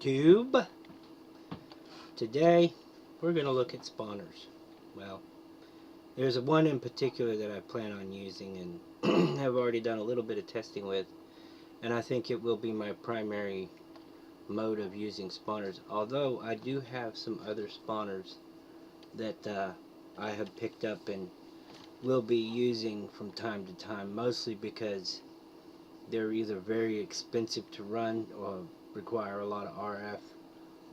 YouTube. Today we're going to look at spawners. Well, there's one in particular that I plan on using and have already done a little bit of testing with, and I think it will be my primary mode of using spawners, although I do have some other spawners that I have picked up and will be using from time to time, mostly because they're either very expensive to run or require a lot of RF,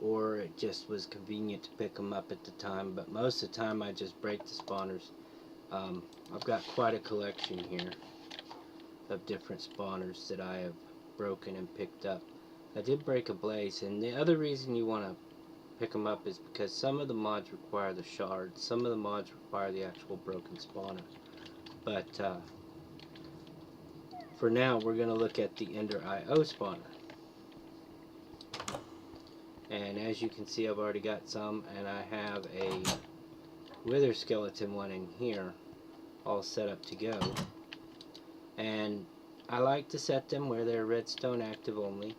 or it just was convenient to pick them up at the time. But most of the time I just break the spawners. I've got quite a collection here of different spawners that I have broken and picked up. I did break a blaze, and the other reason you want to pick them up is because some of the mods require the shards, some of the mods require the actual broken spawner. But for now we're going to look at the Ender IO spawner. And as you can see, I've already got some, and I have a wither skeleton one in here all set up to go. And I like to set them where they're redstone active only.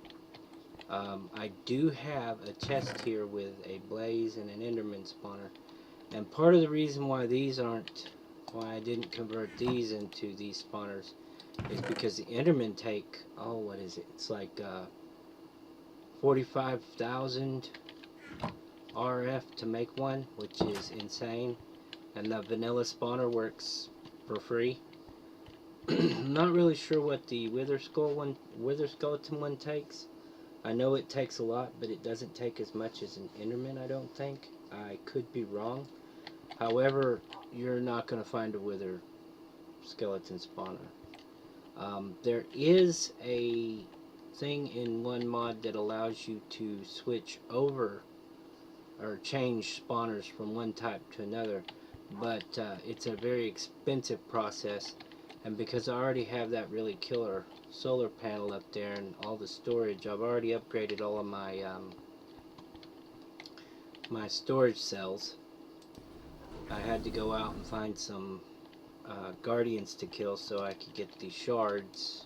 I do have a chest here with a blaze and an enderman spawner, and part of the reason why I didn't convert these into these spawners is because the endermen take, oh, what is it, it's like 45,000 RF to make one, which is insane, and the vanilla spawner works for free. I'm not really sure what the wither skeleton one takes. I know it takes a lot, but it doesn't take as much as an enderman, I don't think. I could be wrong. However, you're not going to find a wither skeleton spawner. There is a thing in one mod that allows you to switch over or change spawners from one type to another, but it's a very expensive process, and because I already have that really killer solar panel up there and all the storage, I've already upgraded all of my my storage cells. I had to go out and find some guardians to kill so I could get the shards.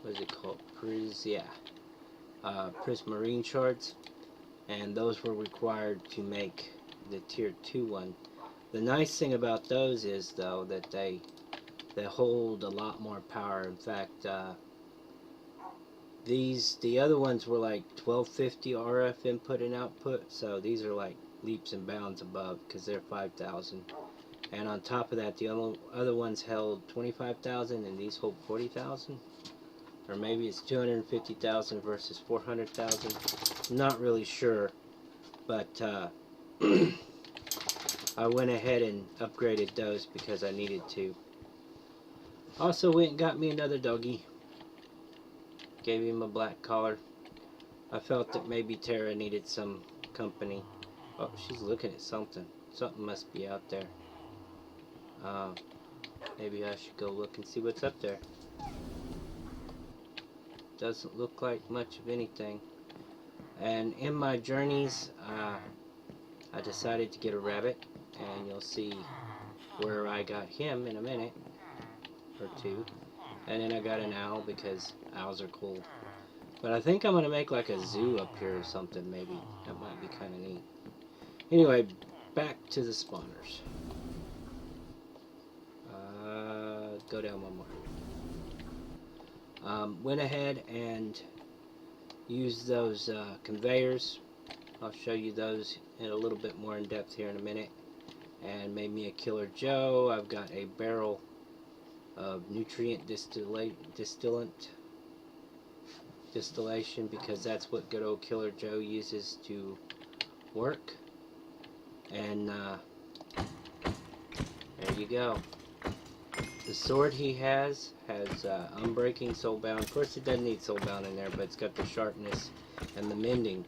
What is it called? Prismarine shards, and those were required to make the tier 2 one. The nice thing about those is, though, that they hold a lot more power. In fact, the other ones were like 1250 RF input and output, so these are like leaps and bounds above because they're 5,000. And on top of that, the other ones held 25,000 and these hold 40,000. Or maybe it's 250,000 versus 400,000. Not really sure, but I went ahead and upgraded those because I needed to. Also went and got me another doggy. Gave him a black collar. I felt that maybe Tara needed some company. Oh, she's looking at something. Something must be out there. Maybe I should go look and see what's up there. Doesn't look like much of anything. And in my journeys, I decided to get a rabbit, and you'll see where I got him in a minute or two. And then I got an owl because owls are cool. But I think I'm going to make like a zoo up here or something, maybe. That might be kind of neat. Anyway, back to the spawners. Go down one more. Went ahead and used those conveyors. I'll show you those in a little bit more in depth here in a minute. And made me a Killer Joe. I've got a barrel of nutrient distillation, because that's what good old Killer Joe uses to work. And there you go. The sword he has unbreaking, soulbound. Of course it doesn't need soulbound in there, but it's got the sharpness and the mending.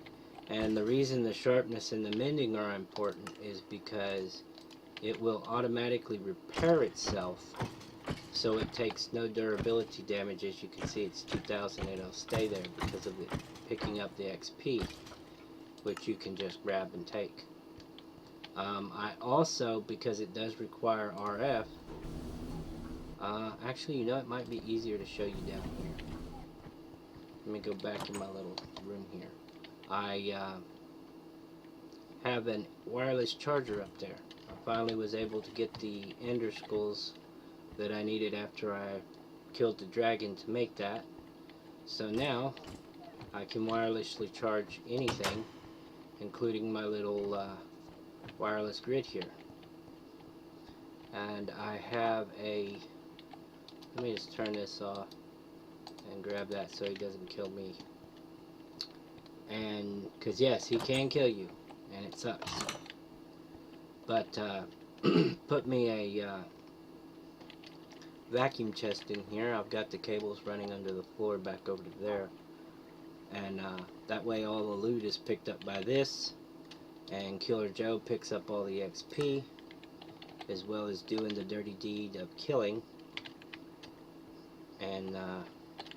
And the reason the sharpness and the mending are important is because it will automatically repair itself, so it takes no durability damage. As you can see, it's 2000 and it'll stay there because of it picking up the XP, which you can just grab and take. I also, because it does require RF, actually, you know, it might be easier to show you down here. Let me go back in my little room here. I have a wireless charger up there. I finally was able to get the ender skulls that I needed after I killed the dragon to make that. So now I can wirelessly charge anything, including my little wireless grid here. And I have a, let me just turn this off and grab that so he doesn't kill me. And because yes, he can kill you and it sucks, but put me a vacuum chest in here. I've got the cables running under the floor back over to there, and that way all the loot is picked up by this, and Killer Joe picks up all the XP as well as doing the dirty deed of killing. And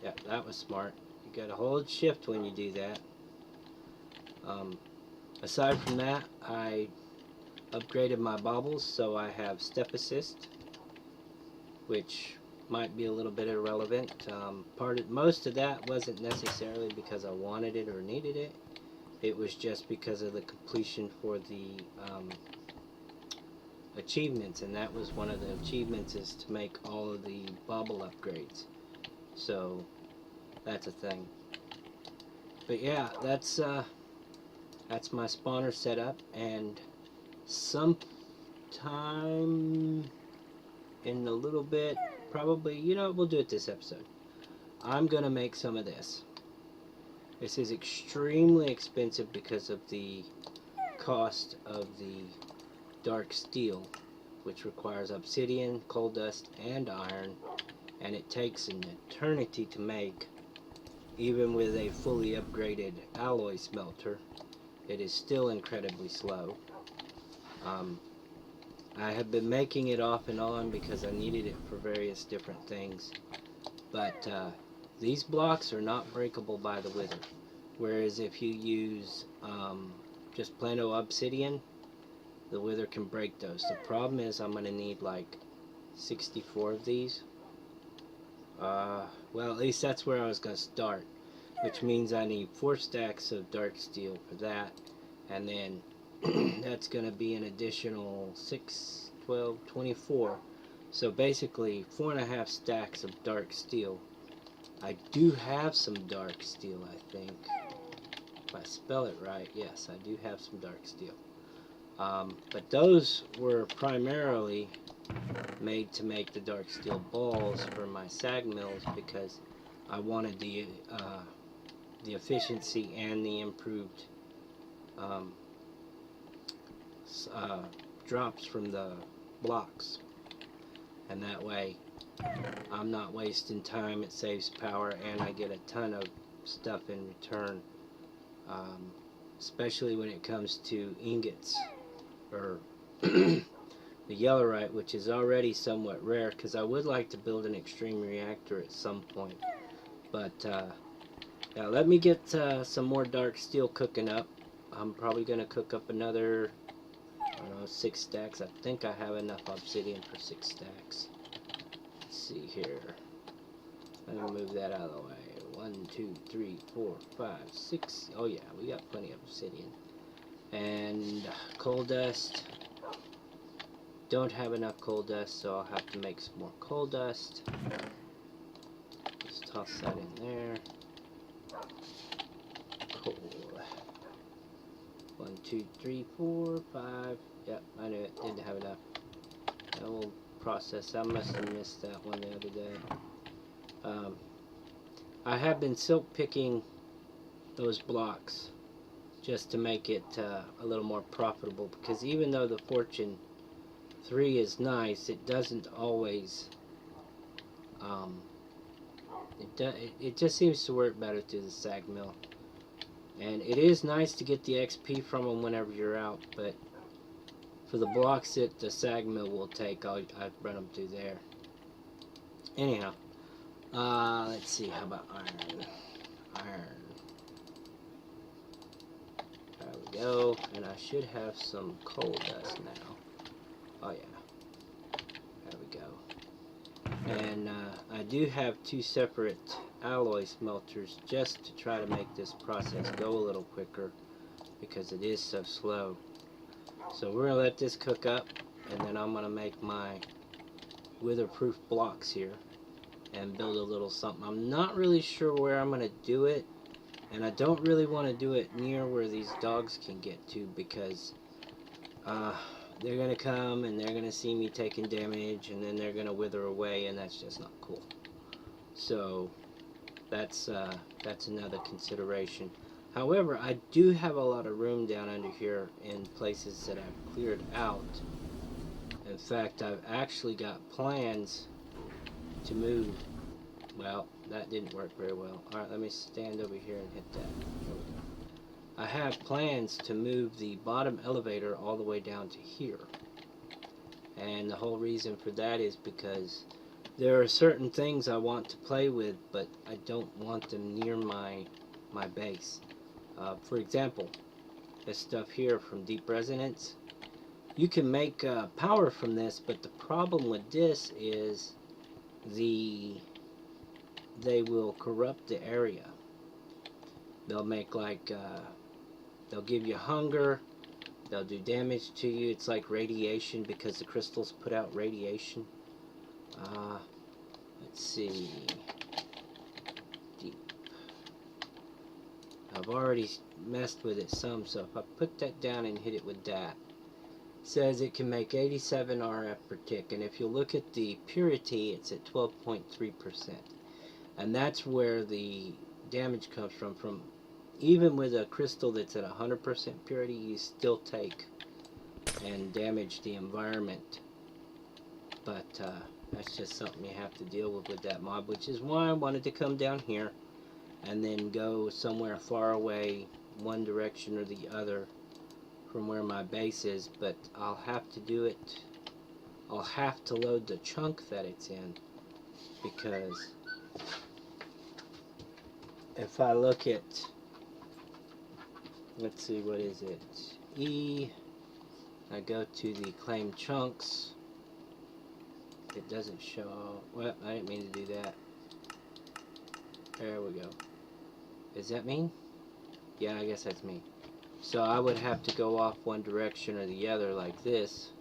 yeah, that was smart. You gotta hold shift when you do that. Aside from that, I upgraded my baubles, so I have step assist, which might be a little bit irrelevant. Most of that wasn't necessarily because I wanted it or needed it. It was just because of the completion for the achievements, and that was one of the achievements, is to make all of the bauble upgrades. So that's a thing. But yeah, that's my spawner setup, and sometime in a little bit, probably, you know, we'll do it this episode. I'm gonna make some of this. This is extremely expensive because of the cost of the dark steel, which requires obsidian, coal dust, and iron, and it takes an eternity to make. Even with a fully upgraded alloy smelter, it is still incredibly slow. I have been making it off and on because I needed it for various different things, but these blocks are not breakable by the wither, whereas if you use just plain old obsidian, the wither can break those. The problem is I'm going to need like 64 of these. Well, at least that's where I was going to start, which means I need 4 stacks of dark steel for that, and then that's going to be an additional 6, 12, 24. So basically 4.5 stacks of dark steel. I do have some dark steel, I think. If I spell it right, yes, I do have some dark steel. But those were primarily made to make the dark steel balls for my sag mills, because I wanted the efficiency and the improved drops from the blocks, and that way I'm not wasting time, it saves power, and I get a ton of stuff in return, especially when it comes to ingots, or the yellowite, which is already somewhat rare, because I would like to build an extreme reactor at some point. But yeah, let me get some more dark steel cooking up. I'm probably going to cook up another, I don't know, 6 stacks. I think I have enough obsidian for 6 stacks. Let's see here. Let me move that out of the way. 1, 2, 3, 4, 5, 6. Oh yeah, we got plenty of obsidian. And coal dust. Don't have enough coal dust, so I'll have to make some more coal dust. Just toss that in there. Coal. 1, 2, 3, 4, 5. Yep, I knew it. Didn't have enough. I will process. I must have missed that one the other day. I have been silk picking those blocks just to make it a little more profitable, because even though the Fortune 3 is nice, it doesn't always, it just seems to work better through the sag mill. And it is nice to get the XP from them whenever you're out, but for the blocks that the sag mill will take, I've run them through there. Anyhow, let's see, how about iron? Iron. There we go, and I should have some coal dust now. Oh yeah, there we go. And I do have 2 separate alloy smelters just to try to make this process go a little quicker because it is so slow. So we're going to let this cook up, and then I'm going to make my weatherproof blocks here and build a little something. I'm not really sure where I'm going to do it, and I don't really want to do it near where these dogs can get to because they're going to come and they're going to see me taking damage, and then they're going to wither away, and that's just not cool. So that's another consideration. However, I do have a lot of room down under here in places that I've cleared out. In fact, I've actually got plans to move. Well, that didn't work very well. Alright, let me stand over here and hit that. There we go. I have plans to move the bottom elevator all the way down to here. And the whole reason for that is because there are certain things I want to play with, but I don't want them near my base. For example, this stuff here from Deep Resonance. You can make power from this, but the problem with this is they will corrupt the area. They'll make they'll give you hunger, they'll do damage to you. It's like radiation because the crystals put out radiation. Let's see. Deep. I've already messed with it some, so if I put that down and hit it with that, it says it can make 87 RF per tick, and if you look at the purity, it's at 12.3%. And that's where the damage comes from. Even with a crystal that's at 100% purity, you still take and damage the environment. But that's just something you have to deal with that mob, which is why I wanted to come down here and then go somewhere far away, one direction or the other from where my base is. But I'll have to do it. I'll have to load the chunk that it's in, because if I look at, let's see, what is it? E, I go to the claim chunks. It doesn't show. Well, I didn't mean to do that. There we go. Is that me? Yeah, I guess that's me. So I would have to go off one direction or the other like this.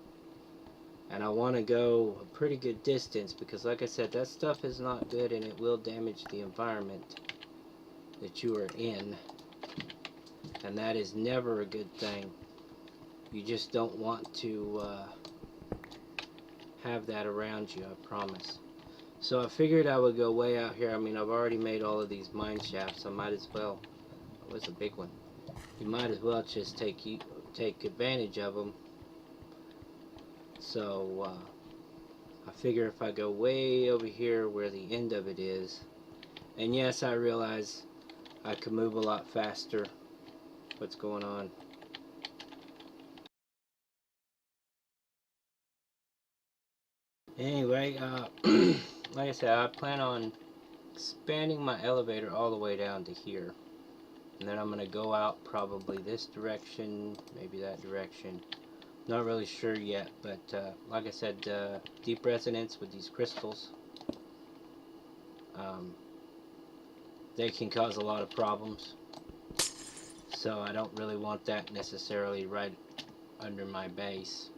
And I want to go a pretty good distance because, like I said, that stuff is not good and it will damage the environment that you are in. And that is never a good thing. You just don't want to have that around you, I promise. So I figured I would go way out here. I mean, I've already made all of these mine shafts. I might as well. That was a big one. You might as well just take advantage of them. So I figure if I go way over here where the end of it is, and yes, I realize I can move a lot faster. What's going on? Anyway, like I said, I plan on expanding my elevator all the way down to here. And then I'm going to go out probably this direction, maybe that direction. Not really sure yet, but like I said, deep resonance with these crystals, they can cause a lot of problems. So I don't really want that necessarily right under my base.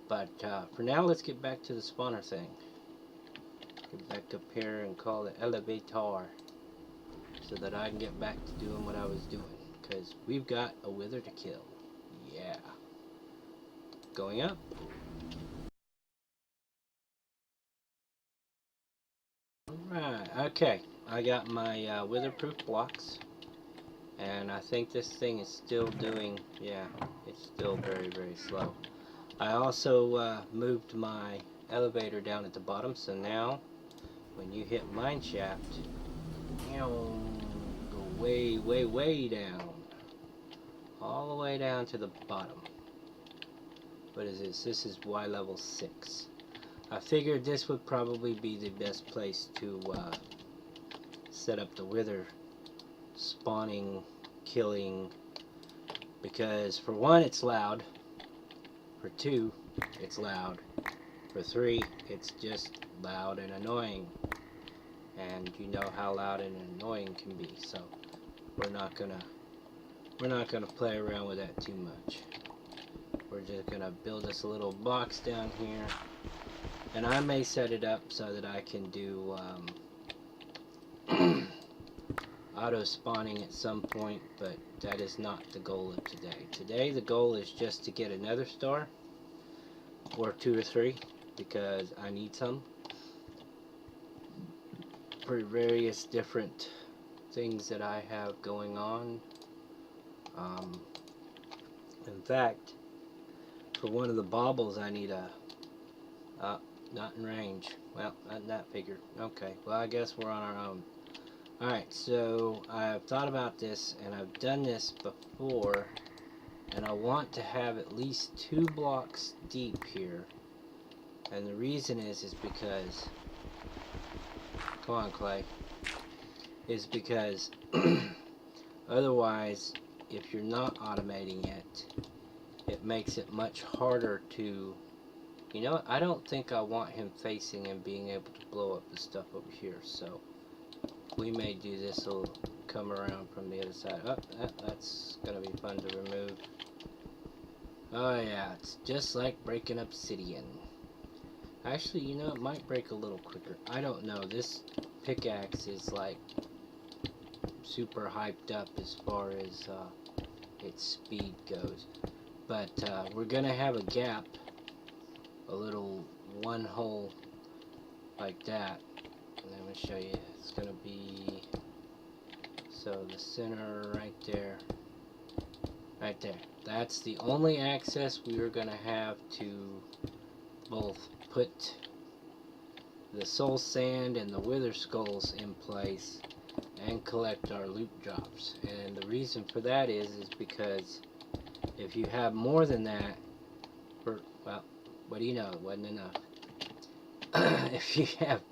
But for now, let's get back to the spawner thing. Get back up here and call it elevator, so that I can get back to doing what I was doing. Because we've got a wither to kill. Yeah. Going up. Alright, okay. I got my weatherproof blocks. And I think this thing is still doing, yeah, it's still very, very slow. I also moved my elevator down at the bottom, so now when you hit mine shaft, go way, way, way down. All the way down to the bottom. What is this? This is Y level 6. I figured this would probably be the best place to set up the wither spawning, killing, because for one, it's loud. For two, it's loud. For three, it's just loud and annoying. and you know how loud and annoying can be. So we're not gonna play around with that too much. We're just gonna build us a little box down here, and I may set it up so that I can do auto spawning at some point, but that is not the goal of today. Today the goal is just to get another star, or 2 or 3, because I need some for various different things that I have going on. In fact, for one of the baubles I need a not in range. Well, that figured. Okay, well I guess we're on our own. Alright, so I've thought about this, and I've done this before, and I want to have at least 2 blocks deep here. And the reason is because, come on Clay, is because otherwise, if you're not automating it, it makes it much harder to, you know, I don't think I want him facing and being able to blow up the stuff over here, so we may do this, will come around from the other side. Oh, that's gonna be fun to remove. Oh yeah, it's just like breaking obsidian. Actually, you know, it might break a little quicker. I don't know. This pickaxe is like super hyped up as far as its speed goes. But we're gonna have a gap, a little one hole like that. And I'm gonna show you. It's gonna be, so the center right there. Right there. That's the only access we are gonna have to both put the soul sand and the wither skulls in place and collect our loot drops. And the reason for that is because if you have more than that, well, what do you know, it wasn't enough. If you have,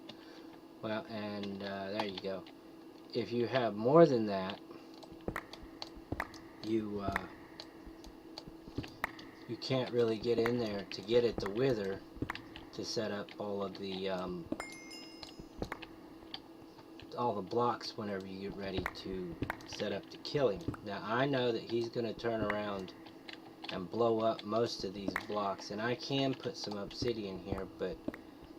well, and there you go. If you have more than that, you can't really get in there to get at the wither to set up all of the blocks whenever you get ready to set up to kill him. Now I know that he's going to turn around and blow up most of these blocks, and I can put some obsidian here, but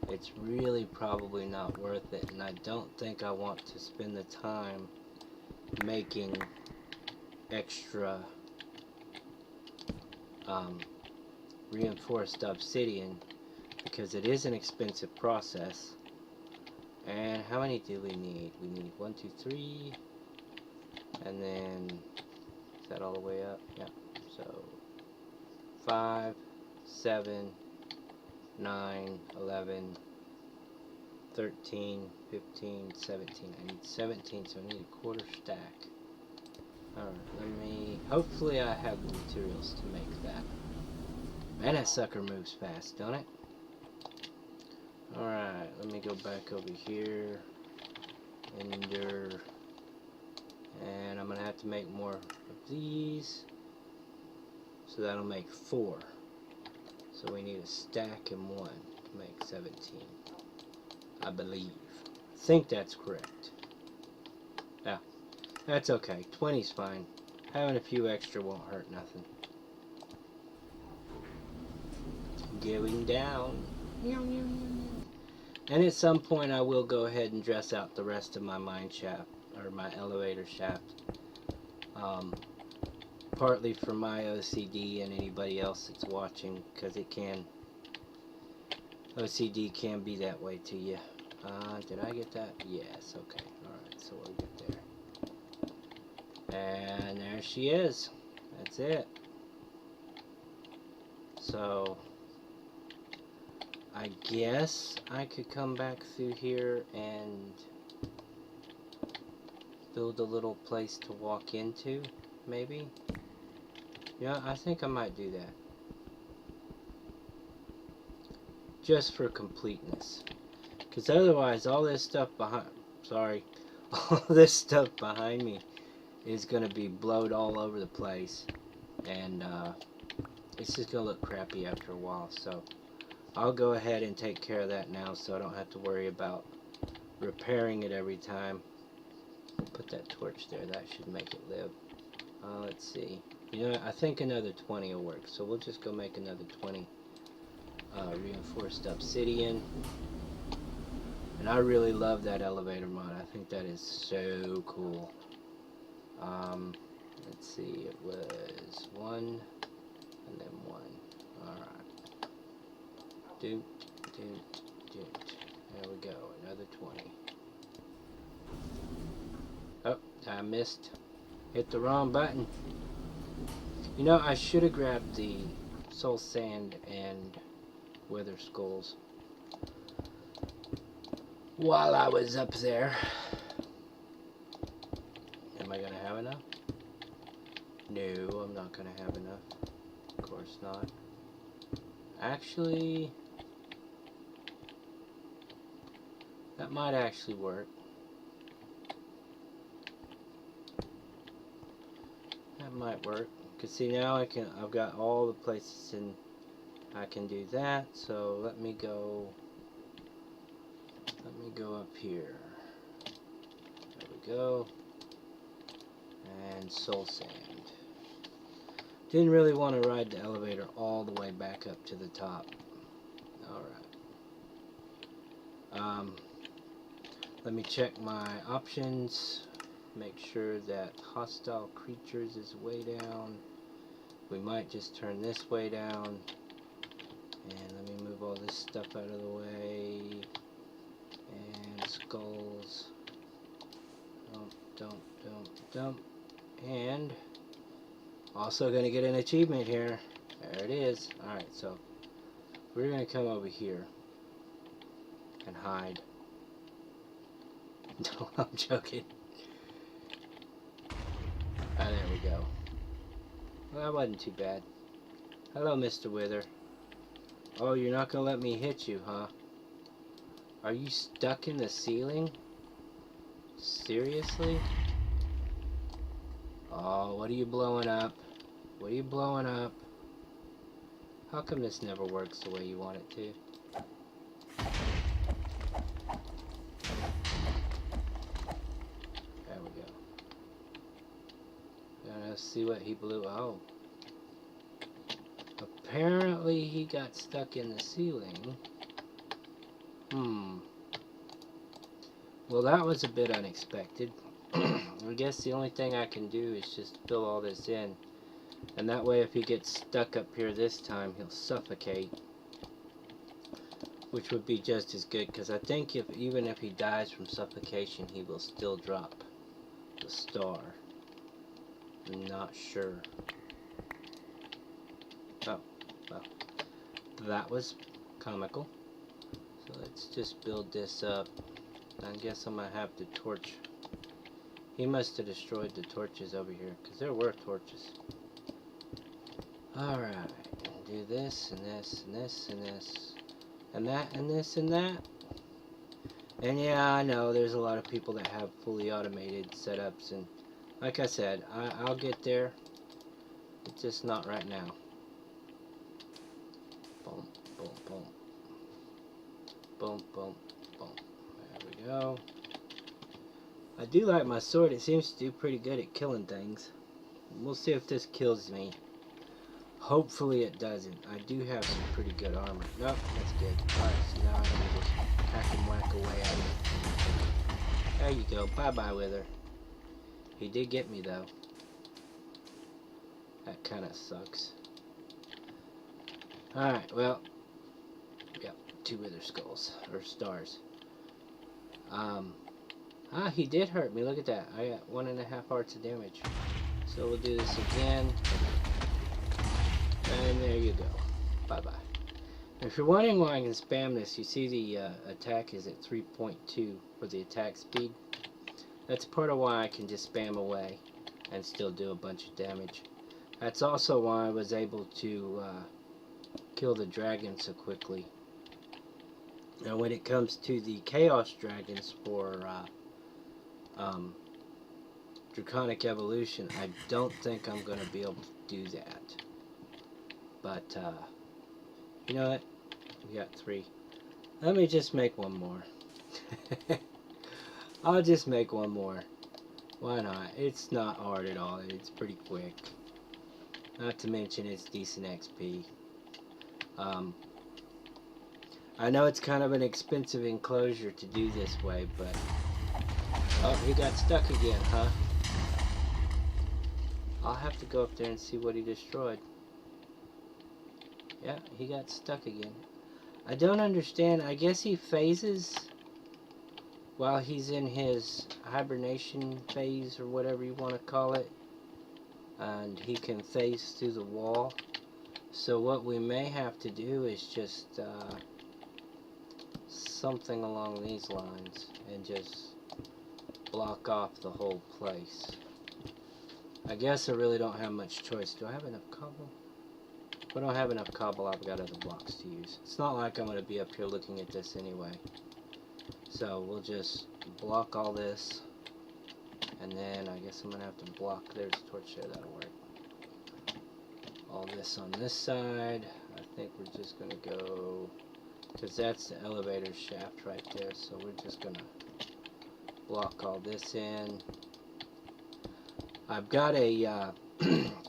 it's really probably not worth it, and I don't think I want to spend the time making extra reinforced obsidian, because it is an expensive process. And how many do we need? We need 1, 2, 3, and then is that all the way up? Yeah. So 5, 7, 9, 11, 13, 15, 17. I need 17, so I need a quarter stack. Alright, let me, hopefully I have the materials to make that. Man, that sucker moves fast, don't it? Alright, let me go back over here. Ender. And I'm going to have to make more of these. So that'll make 4. So we need a stack and 1 to make 17. I believe. I think that's correct. Yeah, that's okay. 20's fine. Having a few extra won't hurt nothing. Going down. And at some point I will go ahead and dress out the rest of my mine shaft, or my elevator shaft. Partly for my OCD and anybody else that's watching, because it can, OCD can be that way to you. Did I get that? Yes, okay. Alright, so we'll get there. And there she is. That's it. So I guess I could come back through here and build a little place to walk into, maybe? Yeah, I think I might do that. Just for completeness. Because otherwise, all this stuff behind, all this stuff behind me is going to be blowed all over the place. And it's just going to look crappy after a while. So I'll go ahead and take care of that now, so I don't have to worry about repairing it every time. Put that torch there. That should make it live. Let's see. You know, I think another 20 will work. So we'll just go make another 20 reinforced obsidian. And I really love that elevator mod. I think that is so cool. Let's see. It was 1 and then 1. Alright. Doot, doot, doot. There we go. Another 20. Oh, I missed. Hit the wrong button. You know, I should have grabbed the soul sand and wither skulls while I was up there. Am I gonna have enough? No, I'm not gonna have enough. Of course not. Actually, that might actually work. That might work. Cause see, now I've got all the places and I can do that. So let me go up here. There we go. And soul sand. Didn't really want to ride the elevator all the way back up to the top. Alright. Let me check my options. Make sure that hostile creatures is way down. We might just turn this way down. And let me move all this stuff out of the way. And skulls. Dump. And also going to get an achievement here. There it is. Alright, so we're going to come over here and hide. No, I'm joking. Ah, there we go. Well, that wasn't too bad. Hello, Mr. Wither. Oh, you're not going to let me hit you, huh? Are you stuck in the ceiling? Seriously? Oh, what are you blowing up? What are you blowing up? How come this never works the way you want it to? There we go. Let's see what he blew. Oh. Apparently he got stuck in the ceiling. Well, that was a bit unexpected. I guess the only thing I can do is just fill all this in. And that way if he gets stuck up here this time, he'll suffocate. Which would be just as good, because I think even if he dies from suffocation, he will still drop the star. I'm not sure. Oh, well. That was comical. So let's just build this up. I guess I'm going to have to torch. He must have destroyed the torches over here, because there were torches. Alright, do this, and this, and this, and this, and that, and this, and that. And yeah, I know there's a lot of people that have fully automated setups, and like I said, I'll get there. It's just not right now. Boom, boom, boom. Boom, boom, boom. There we go. I do like my sword. It seems to do pretty good at killing things. We'll see if this kills me. Hopefully it doesn't. I do have some pretty good armor. Nope, that's good. Alright, so now I can just hack and whack away at it. There you go. Bye-bye, Wither. He did get me, though. That kind of sucks. Alright, well. Yep, 2 Wither skulls. Or stars. He did hurt me. Look at that. I got 1.5 hearts of damage. So we'll do this again. And there you go. Bye-bye. If you're wondering why I can spam this, you see the attack is at 3.2 for the attack speed. That's part of why I can just spam away and still do a bunch of damage. That's also why I was able to kill the dragon so quickly. Now when it comes to the Chaos Dragons for Draconic Evolution, I don't think I'm going to be able to do that. But, you know what? We got 3. Let me just make one more. I'll just make one more. Why not? It's not hard at all. It's pretty quick. Not to mention it's decent XP. I know it's kind of an expensive enclosure to do this way, but... Oh, he got stuck again, huh? I'll have to go up there and see what he destroyed. Yeah, he got stuck again. I don't understand. I guess he phases while he's in his hibernation phase, or whatever you want to call it. And he can phase through the wall. So what we may have to do is just something along these lines and just block off the whole place. I guess I really don't have much choice. Do I have enough cobble? If I don't have enough cobble, I've got other blocks to use. It's not like I'm going to be up here looking at this anyway. So we'll just block all this. And then I guess I'm going to have to block. There's a torch there. That'll work. All this on this side. I think we're just going to go... because that's the elevator shaft right there. So we're just going to block all this in. I've got a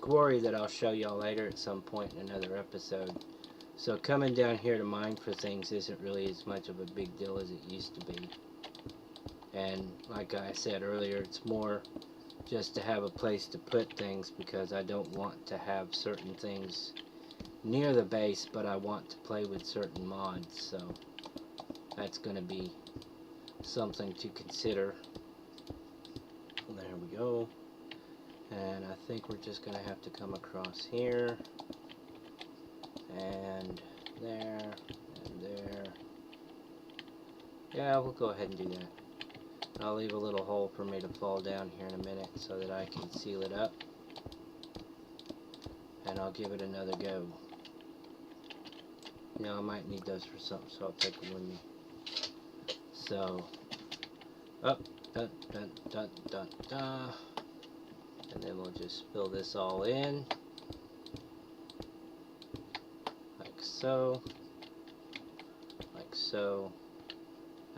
quarry that I'll show y'all later at some point in another episode. So coming down here to mine for things isn't really as much of a big deal as it used to be. And like I said earlier, it's more just to have a place to put things, because I don't want to have certain things near the base, but I want to play with certain mods. So that's going to be something to consider. There we go. And I think we're just going to have to come across here, and there, and there. Yeah, we'll go ahead and do that. I'll leave a little hole for me to fall down here in a minute so that I can seal it up. And I'll give it another go. Now I might need those for something, so I'll take them with me. So, up, dun, dun, dun, dun, dun. And then we'll just fill this all in, like so, like so,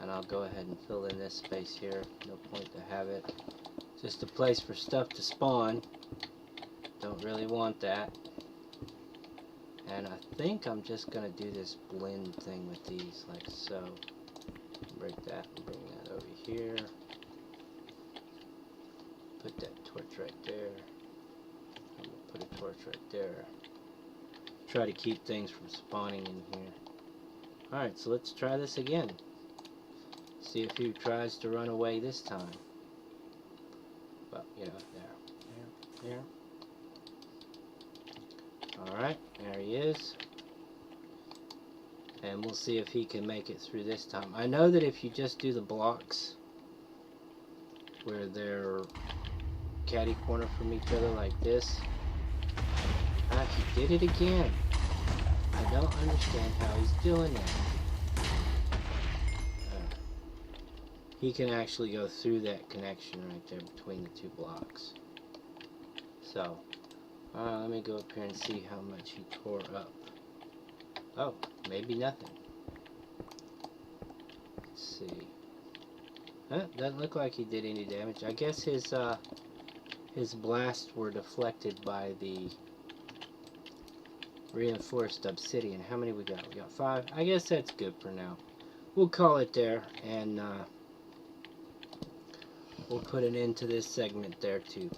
and I'll go ahead and fill in this space here. No point to have it. Just a place for stuff to spawn. Don't really want that. And I think I'm just going to do this blend thing with these, like so. Break that and bring that over here. Put that torch right there. And we'll put a torch right there. Try to keep things from spawning in here. Alright, so let's try this again. See if he tries to run away this time. Well, you know, there. Alright, there he is. And we'll see if he can make it through this time. I know that if you just do the blocks where they're catty corner from each other like this. Ah, he did it again. I don't understand how he's doing that. He can actually go through that connection right there between the two blocks. So, let me go up here and see how much he tore up. Oh, maybe nothing. Let's see. Doesn't look like he did any damage. I guess his blasts were deflected by the reinforced obsidian. How many we got? We got 5. I guess that's good for now. We'll call it there, and we'll put an end to this segment there too.